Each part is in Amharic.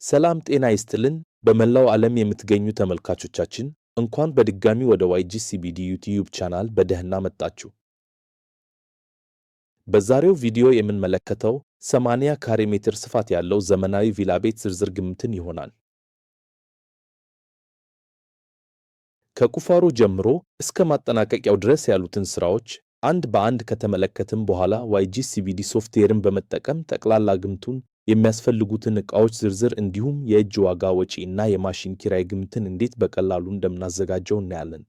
ሰላም ጤና ይስጥልን። በመላው ዓለም የምትገኙ ተመልካቾቻችን እንኳን በድጋሚ ወደ YGCBD ዩቲዩብ ቻናል በደህና መጣችሁ። በዛሬው ቪዲዮ የምንመለከተው 80 ካሬ ሜትር ስፋት ያለው ዘመናዊ ቪላ ቤት ዝርዝር ግምትን ይሆናል። ከቁፋሮ ጀምሮ እስከ ማጠናቀቂያው ድረስ ያሉትን ስራዎች አንድ በአንድ ከተመለከትም በኋላ YGCBD ሶፍትዌርን በመጠቀም ጠቅላላ ግምቱን የሚያስፈልጉትን ዕቃዎች ዝርዝር እንዲሁም የእጅ ዋጋ፣ ወጪ እና የማሽን ኪራይ ግምትን እንዴት በቀላሉ እንደምናዘጋጀው እናያለን።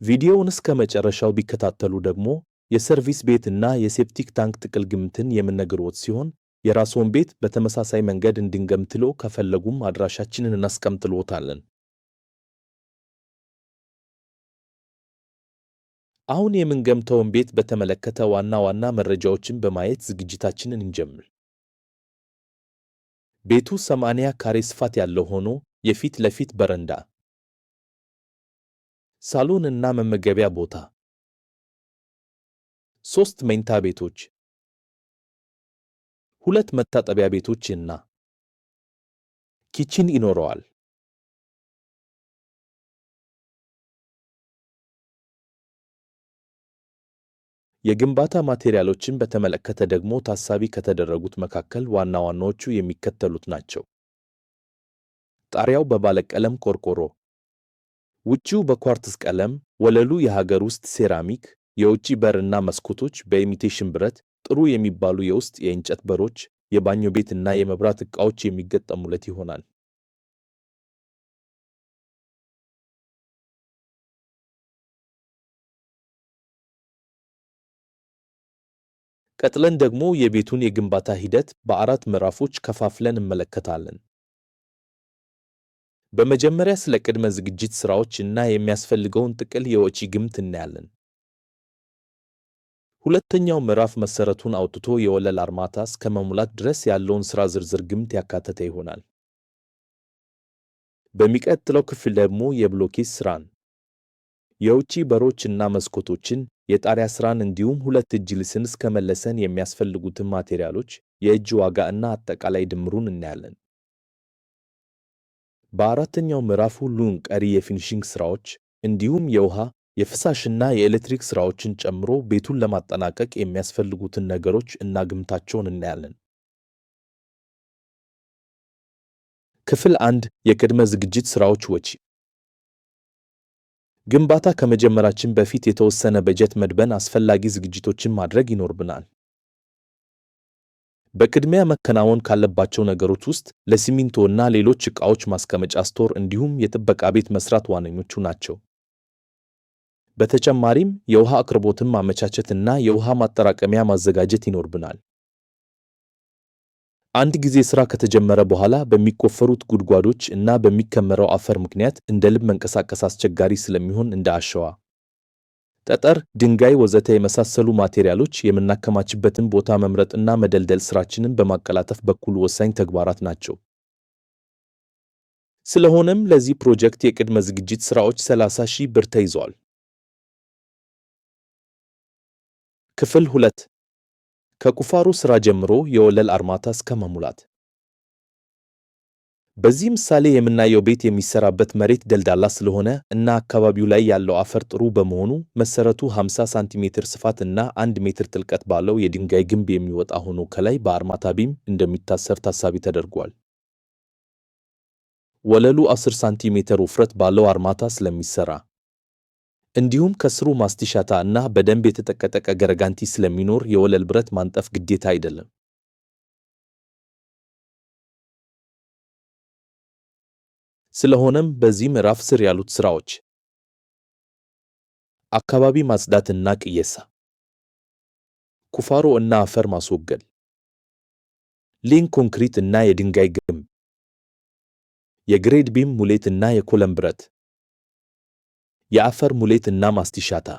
ቪዲዮውን እስከ መጨረሻው ቢከታተሉ ደግሞ የሰርቪስ ቤት እና የሴፕቲክ ታንክ ጥቅል ግምትን የምንነግርዎት ሲሆን የራስዎን ቤት በተመሳሳይ መንገድ እንድንገምትሎ ከፈለጉም አድራሻችንን እናስቀምጥልዎታለን። አሁን የምንገምተውን ቤት በተመለከተ ዋና ዋና መረጃዎችን በማየት ዝግጅታችንን እንጀምር። ቤቱ 80 ካሬ ስፋት ያለው ሆኖ የፊት ለፊት በረንዳ፣ ሳሎን እና መመገቢያ ቦታ፣ 3 መኝታ ቤቶች፣ 2 መታጠቢያ ቤቶች እና ኪችን ይኖረዋል። የግንባታ ማቴሪያሎችን በተመለከተ ደግሞ ታሳቢ ከተደረጉት መካከል ዋና ዋናዎቹ የሚከተሉት ናቸው። ጣሪያው በባለቀለም ቆርቆሮ፣ ውጪው በኳርትዝ ቀለም፣ ወለሉ የሀገር ውስጥ ሴራሚክ፣ የውጪ በርና መስኮቶች በኢሚቴሽን ብረት፣ ጥሩ የሚባሉ የውስጥ የእንጨት በሮች፣ የባኞ ቤት እና የመብራት ዕቃዎች የሚገጠሙለት ይሆናል። ቀጥለን ደግሞ የቤቱን የግንባታ ሂደት በ4 ምዕራፎች ከፋፍለን እንመለከታለን። በመጀመሪያ ስለ ቅድመ ዝግጅት ሥራዎች እና የሚያስፈልገውን ጥቅል የወጪ ግምት እናያለን። ሁለተኛው ምዕራፍ መሠረቱን አውጥቶ የወለል አርማታ እስከ መሙላት ድረስ ያለውን ሥራ ዝርዝር ግምት ያካተተ ይሆናል። በሚቀጥለው ክፍል ደግሞ የብሎኬት ሥራን፣ የውጪ በሮች እና መስኮቶችን፣ የጣሪያ ሥራን እንዲሁም 2 እጅ ልስን እስከ መለሰን የሚያስፈልጉትን ማቴሪያሎች፣ የእጅ ዋጋ እና አጠቃላይ ድምሩን እናያለን። በአራተኛው ምዕራፍ ሁሉን ቀሪ የፊኒሺንግ ሥራዎች እንዲሁም የውሃ የፍሳሽና የኤሌክትሪክ ሥራዎችን ጨምሮ ቤቱን ለማጠናቀቅ የሚያስፈልጉትን ነገሮች እና ግምታቸውን እናያለን። ክፍል 1 የቅድመ ዝግጅት ሥራዎች ወጪ። ግንባታ ከመጀመራችን በፊት የተወሰነ በጀት መድበን አስፈላጊ ዝግጅቶችን ማድረግ ይኖርብናል። በቅድሚያ መከናወን ካለባቸው ነገሮች ውስጥ ለሲሚንቶ እና ሌሎች ዕቃዎች ማስቀመጫ ስቶር እንዲሁም የጥበቃ ቤት መስራት ዋነኞቹ ናቸው። በተጨማሪም የውሃ አቅርቦትን ማመቻቸት እና የውሃ ማጠራቀሚያ ማዘጋጀት ይኖርብናል። አንድ ጊዜ ሥራ ከተጀመረ በኋላ በሚቆፈሩት ጉድጓዶች እና በሚከመረው አፈር ምክንያት እንደ ልብ መንቀሳቀስ አስቸጋሪ ስለሚሆን እንደ አሸዋ፣ ጠጠር፣ ድንጋይ ወዘተ የመሳሰሉ ማቴሪያሎች የምናከማችበትን ቦታ መምረጥና መደልደል ሥራችንን በማቀላጠፍ በኩል ወሳኝ ተግባራት ናቸው። ስለሆነም ለዚህ ፕሮጀክት የቅድመ ዝግጅት ሥራዎች 30,000 ብር ተይዘዋል። ክፍል 2 ከቁፋሮ ሥራ ጀምሮ የወለል አርማታ እስከ መሙላት። በዚህ ምሳሌ የምናየው ቤት የሚሰራበት መሬት ደልዳላ ስለሆነ እና አካባቢው ላይ ያለው አፈር ጥሩ በመሆኑ መሰረቱ 50 ሳንቲሜትር ስፋት እና 1 ሜትር ጥልቀት ባለው የድንጋይ ግንብ የሚወጣ ሆኖ ከላይ በአርማታ ቢም እንደሚታሰር ታሳቢ ተደርጓል። ወለሉ 10 ሳንቲሜትር ውፍረት ባለው አርማታ ስለሚሰራ እንዲሁም ከስሩ ማስቲሻታ እና በደንብ የተጠቀጠቀ ገረጋንቲ ስለሚኖር የወለል ብረት ማንጠፍ ግዴታ አይደለም። ስለሆነም በዚህ ምዕራፍ ስር ያሉት ሥራዎች አካባቢ ማጽዳትና ቅየሳ፣ ቁፋሮ እና አፈር ማስወገድ፣ ሊንክ ኮንክሪት እና የድንጋይ ግንብ፣ የግሬድ ቢም ሙሌት እና የኮለም ብረት፣ የአፈር ሙሌት እና ማስቲሻታ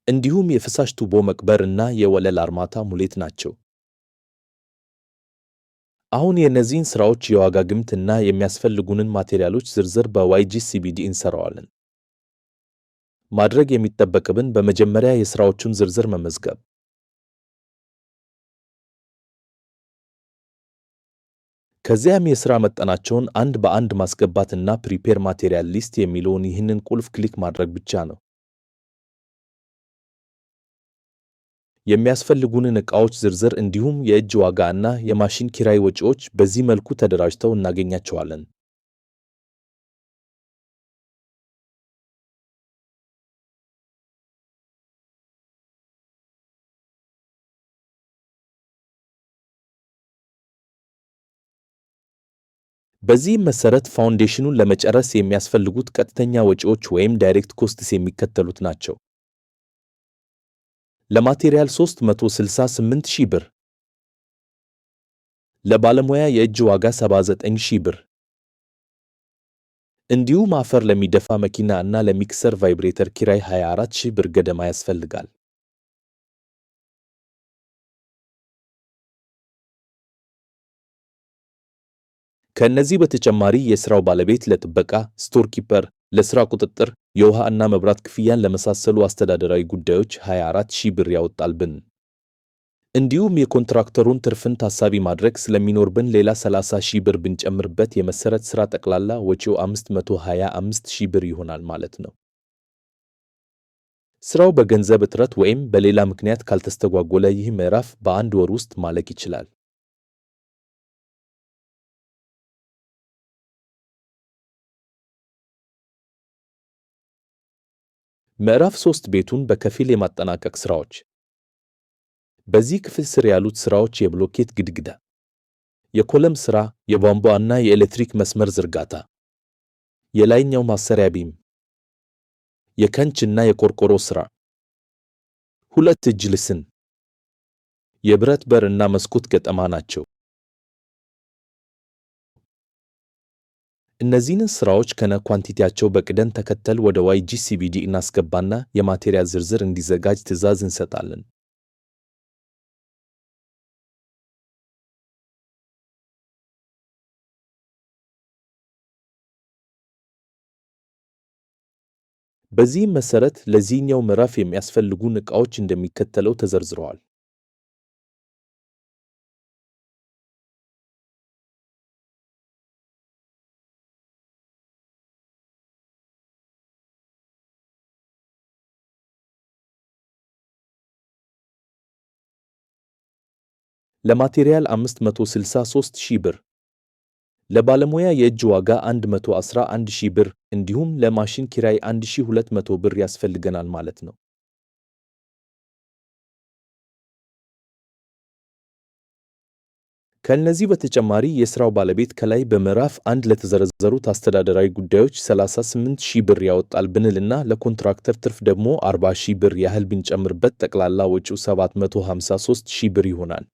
እንዲሁም የፍሳሽ ቱቦ መቅበር እና የወለል አርማታ ሙሌት ናቸው። አሁን የእነዚህን ሥራዎች የዋጋ ግምት እና የሚያስፈልጉንን ማቴሪያሎች ዝርዝር በYGCBD እንሰራዋለን። ማድረግ የሚጠበቅብን በመጀመሪያ የሥራዎቹን ዝርዝር መመዝገብ፣ ከዚያም የሥራ መጠናቸውን አንድ በአንድ ማስገባትና ፕሪፔር ማቴሪያል ሊስት የሚለውን ይህንን ቁልፍ ክሊክ ማድረግ ብቻ ነው። የሚያስፈልጉንን ዕቃዎች ዝርዝር እንዲሁም የእጅ ዋጋ እና የማሽን ኪራይ ወጪዎች በዚህ መልኩ ተደራጅተው እናገኛቸዋለን። በዚህም መሰረት ፋውንዴሽኑን ለመጨረስ የሚያስፈልጉት ቀጥተኛ ወጪዎች ወይም ዳይሬክት ኮስትስ የሚከተሉት ናቸው። ለማቴሪያል 368,000 ብር፣ ለባለሙያ የእጅ ዋጋ 79,000 ብር፣ እንዲሁም አፈር ለሚደፋ መኪና እና ለሚክሰር ቫይብሬተር ኪራይ 24,000 ብር ገደማ ያስፈልጋል። ከእነዚህ በተጨማሪ የሥራው ባለቤት ለጥበቃ፣ ስቶር ኪፐር፣ ለሥራ ቁጥጥር፣ የውሃ እና መብራት ክፍያን ለመሳሰሉ አስተዳደራዊ ጉዳዮች 24,000 ብር ያወጣልብን። እንዲሁም የኮንትራክተሩን ትርፍን ታሳቢ ማድረግ ስለሚኖርብን ሌላ 30,000 ብር ብንጨምርበት የመሠረት ሥራ ጠቅላላ ወጪው 525,000 ብር ይሆናል ማለት ነው። ሥራው በገንዘብ እጥረት ወይም በሌላ ምክንያት ካልተስተጓጎለ ይህ ምዕራፍ በአንድ ወር ውስጥ ማለቅ ይችላል። ምዕራፍ 3 ቤቱን በከፊል የማጠናቀቅ ሥራዎች። በዚህ ክፍል ስር ያሉት ሥራዎች የብሎኬት ግድግዳ፣ የኮለም ሥራ፣ የቧንቧ እና የኤሌክትሪክ መስመር ዝርጋታ፣ የላይኛው ማሰሪያ ቢም፣ የከንች እና የቆርቆሮ ሥራ፣ ሁለት እጅ ልስን፣ የብረት በር እና መስኮት ገጠማ ናቸው። እነዚህን ሥራዎች ከነ ኳንቲቲያቸው በቅደም ተከተል ወደ YGCVD እናስገባና የማቴሪያል ዝርዝር እንዲዘጋጅ ትዕዛዝ እንሰጣለን። በዚህም መሠረት ለዚህኛው ምዕራፍ የሚያስፈልጉን ዕቃዎች እንደሚከተለው ተዘርዝረዋል። ለማቴሪያል 563,000 ብር፣ ለባለሙያ የእጅ ዋጋ 111,000 ብር እንዲሁም ለማሽን ኪራይ 1,200 ብር ያስፈልገናል ማለት ነው። ከእነዚህ በተጨማሪ የሥራው ባለቤት ከላይ በምዕራፍ 1 ለተዘረዘሩት አስተዳደራዊ ጉዳዮች 38,000 ብር ያወጣል ብንልና ለኮንትራክተር ትርፍ ደግሞ 40,000 ብር ያህል ብንጨምርበት ጠቅላላ ወጪው 753,000 ብር ይሆናል።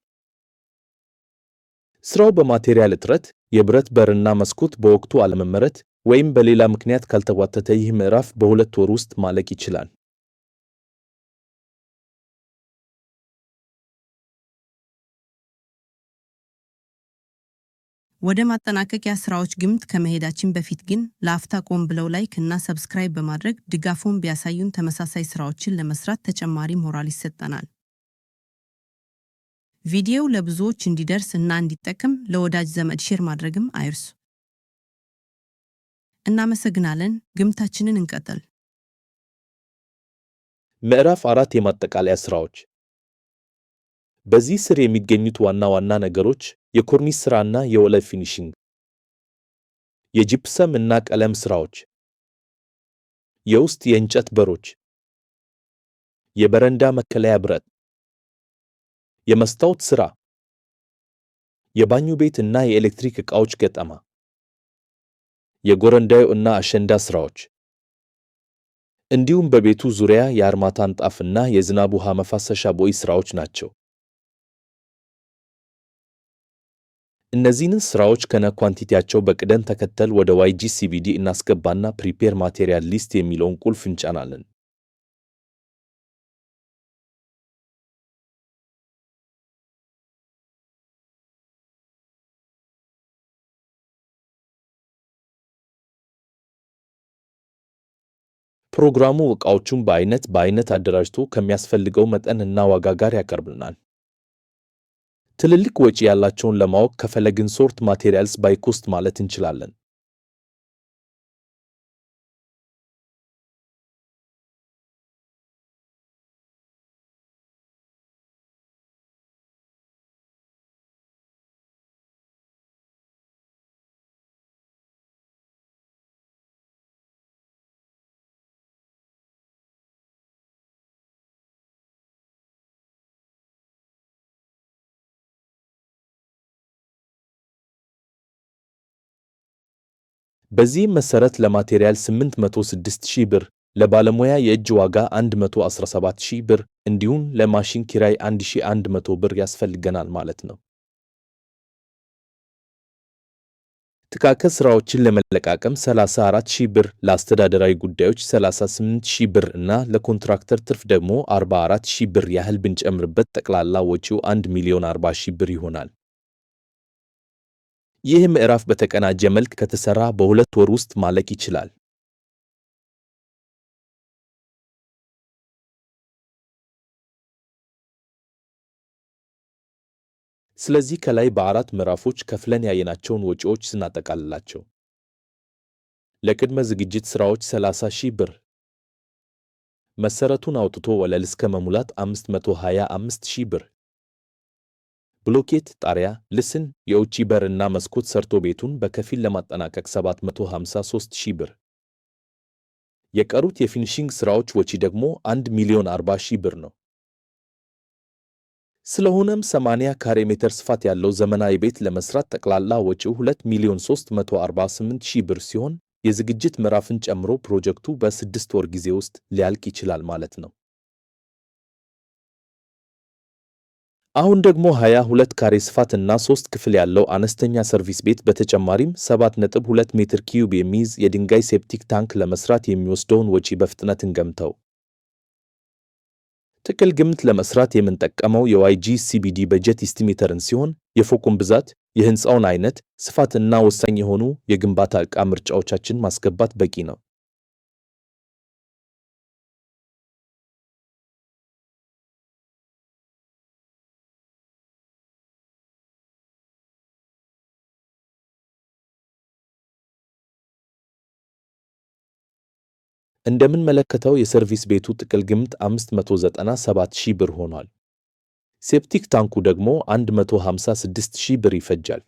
ሥራው በማቴሪያል እጥረት፣ የብረት በርና መስኮት በወቅቱ አለመመረት ወይም በሌላ ምክንያት ካልተጓተተ ይህ ምዕራፍ በ2 ወር ውስጥ ማለቅ ይችላል። ወደ ማጠናቀቂያ ሥራዎች ግምት ከመሄዳችን በፊት ግን ለአፍታ ቆም ብለው ላይክ እና ሰብስክራይብ በማድረግ ድጋፎን ቢያሳዩን ተመሳሳይ ሥራዎችን ለመስራት ተጨማሪ ሞራል ይሰጠናል። ቪዲዮው ለብዙዎች እንዲደርስ እና እንዲጠቅም ለወዳጅ ዘመድ ሼር ማድረግም አይርሱ። እናመሰግናለን። ግምታችንን እንቀጥል። ምዕራፍ 4 የማጠቃለያ ሥራዎች። በዚህ ስር የሚገኙት ዋና ዋና ነገሮች የኮርኒስ ሥራና የወለል ፊኒሺንግ፣ የጂፕሰም እና ቀለም ሥራዎች፣ የውስጥ የእንጨት በሮች፣ የበረንዳ መከለያ ብረት፣ የመስታወት ሥራ፣ የባኞ ቤት እና የኤሌክትሪክ ዕቃዎች ገጠማ፣ የጎረንዳዩ እና አሸንዳ ሥራዎች እንዲሁም በቤቱ ዙሪያ የአርማታ ንጣፍና የዝናብ ውሃ መፋሰሻ ቦይ ሥራዎች ናቸው። እነዚህን ሥራዎች ከነ ኳንቲቲያቸው በቅደም ተከተል ወደ YGCVD እናስገባና ፕሪፔር ማቴሪያል ሊስት የሚለውን ቁልፍ እንጫናለን። ፕሮግራሙ ዕቃዎቹን በአይነት አደራጅቶ ከሚያስፈልገው መጠን እና ዋጋ ጋር ያቀርብልናል። ትልልቅ ወጪ ያላቸውን ለማወቅ ከፈለግን ሶርት ማቴሪያልስ ባይ ኮስት ማለት እንችላለን። በዚህም መሰረት ለማቴሪያል 806,000 ብር፣ ለባለሙያ የእጅ ዋጋ 117,000 ብር እንዲሁም ለማሽን ኪራይ 1,100 ብር ያስፈልገናል ማለት ነው። ጥቃቅን ስራዎችን ለመለቃቀም 34,000 ብር፣ ለአስተዳደራዊ ጉዳዮች 38,000 ብር እና ለኮንትራክተር ትርፍ ደግሞ 44,000 ብር ያህል ብንጨምርበት ጠቅላላ ወጪው 1,040,000 ብር ይሆናል። ይህ ምዕራፍ በተቀናጀ መልክ ከተሰራ በ2 ወር ውስጥ ማለቅ ይችላል። ስለዚህ ከላይ በ4 ምዕራፎች ከፍለን ያየናቸውን ወጪዎች ስናጠቃልላቸው ለቅድመ ዝግጅት ስራዎች 30,000 ብር፣ መሰረቱን አውጥቶ ወለል እስከ መሙላት 525,000 ብር፣ ብሎኬት፣ ጣሪያ፣ ልስን፣ የውጪ በር እና መስኮት ሰርቶ ቤቱን በከፊል ለማጠናቀቅ 753,000 ብር። የቀሩት የፊኒሺንግ ስራዎች ወጪ ደግሞ 1,040,000 ብር ነው። ስለሆነም 80 ካሬ ሜትር ስፋት ያለው ዘመናዊ ቤት ለመስራት ጠቅላላ ወጪው 2,348,000 ብር ሲሆን የዝግጅት ምዕራፍን ጨምሮ ፕሮጀክቱ በ6 ወር ጊዜ ውስጥ ሊያልቅ ይችላል ማለት ነው። አሁን ደግሞ 22 ካሬ ስፋት እና 3 ክፍል ያለው አነስተኛ ሰርቪስ ቤት በተጨማሪም 7.2 ሜትር ኪዩብ የሚይዝ የድንጋይ ሴፕቲክ ታንክ ለመስራት የሚወስደውን ወጪ በፍጥነት እንገምተው። ጥቅል ግምት ለመስራት የምንጠቀመው የዋይጂ ሲቢዲ በጀት ኢስቲሜተርን ሲሆን የፎቁን ብዛት፣ የህንፃውን አይነት፣ ስፋት እና ወሳኝ የሆኑ የግንባታ ዕቃ ምርጫዎቻችን ማስገባት በቂ ነው። እንደምንመለከተው የሰርቪስ ቤቱ ጥቅል ግምት 597,000 ብር ሆኗል። ሴፕቲክ ታንኩ ደግሞ 156,000 ብር ይፈጃል።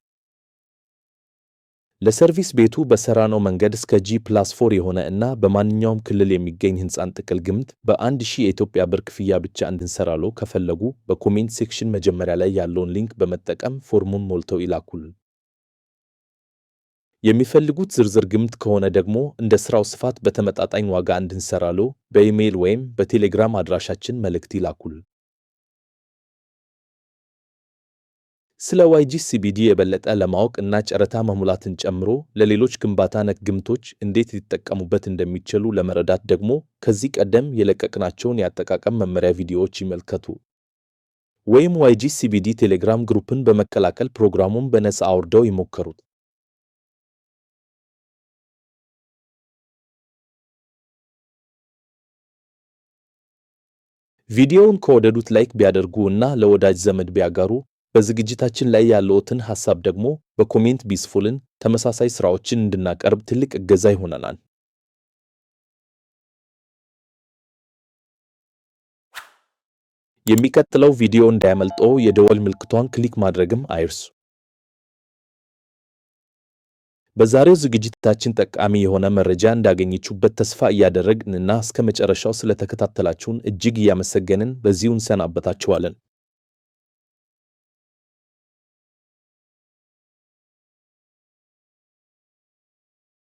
ለሰርቪስ ቤቱ በሰራነው መንገድ እስከ G+4 የሆነ እና በማንኛውም ክልል የሚገኝ ህንፃን ጥቅል ግምት በ1,000 የኢትዮጵያ ብር ክፍያ ብቻ እንድንሰራለው ከፈለጉ በኮሜንት ሴክሽን መጀመሪያ ላይ ያለውን ሊንክ በመጠቀም ፎርሙን ሞልተው ይላኩልን። የሚፈልጉት ዝርዝር ግምት ከሆነ ደግሞ እንደ ስራው ስፋት በተመጣጣኝ ዋጋ እንድንሰራለው በኢሜይል ወይም በቴሌግራም አድራሻችን መልእክት ይላኩልን። ስለ ዋይጂ ሲቢዲ የበለጠ ለማወቅ እና ጨረታ መሙላትን ጨምሮ ለሌሎች ግንባታ ነክ ግምቶች እንዴት ሊጠቀሙበት እንደሚችሉ ለመረዳት ደግሞ ከዚህ ቀደም የለቀቅናቸውን የአጠቃቀም መመሪያ ቪዲዮዎች ይመልከቱ። ወይም ዋይጂ ሲቢዲ ቴሌግራም ግሩፕን በመቀላቀል ፕሮግራሙን በነፃ አውርደው ይሞክሩት። ቪዲዮውን ከወደዱት ላይክ ቢያደርጉ እና ለወዳጅ ዘመድ ቢያጋሩ፣ በዝግጅታችን ላይ ያለዎትን ሐሳብ ደግሞ በኮሜንት ቢጽፉልን ተመሳሳይ ስራዎችን እንድናቀርብ ትልቅ እገዛ ይሆነናል። የሚቀጥለው ቪዲዮ እንዳያመልጠው የደወል ምልክቷን ክሊክ ማድረግም አይርሱ። በዛሬው ዝግጅታችን ጠቃሚ የሆነ መረጃ እንዳገኘችሁበት ተስፋ እያደረግንና እስከ መጨረሻው ስለተከታተላችሁን እጅግ እያመሰገንን በዚሁ እንሰናበታችኋለን።